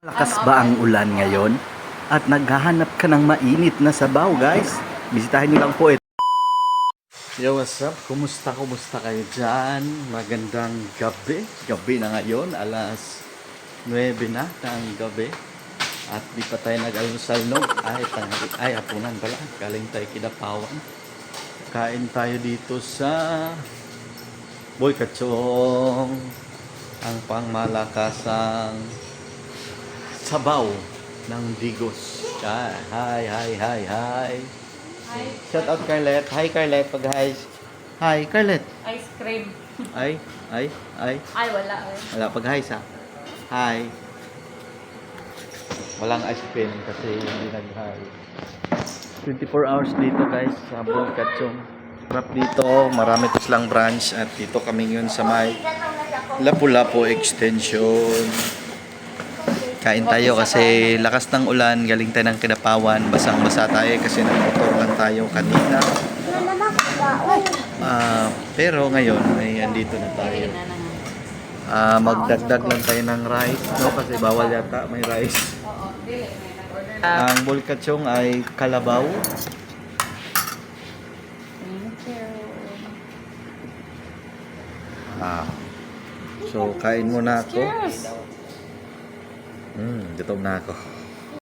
Lakas ba ang ulan ngayon? At naghahanap ka ng mainit na sabaw, guys? Bisitahin niyo lang po ito. Yo, what's up? Kumusta kayo dyan? Magandang gabi. Gabi na ngayon, alas 9 na ng gabi. At di pa tayo nag-almusal, no? Ay, hapunan pala. Galing tayo Kidapawan. Kain tayo dito sa Boy Kachong. Ang pangmalakasang sabaw ng Digos. Hi. Hi. Shout out Carlet. Hi Carlet. Pag hi. Hi Carlet. Ice cream. Ay. Ay, wala. Wala pag hi sa. Hi. Walang ice cream kasi hindi nag-hi. 24 hours dito guys sa Bulkachong. Harap dito, marami po silang branch at dito kami ngayon sa may Lapu-Lapu Extension. Kain tayo kasi lakas ng ulan, galing tayo ng Kidapawan, basang-basa tayo kasi nagmotor lang tayo kanina. Pero ngayon ay andito na tayo. Magdagdag lang tayo ng rice, no? Kasi bawal yata may rice. Oo, dili. May nag-order. Ang Bulkachong ay kalabaw. Thank you. So kain muna ako. Cheers! Gutom na ako.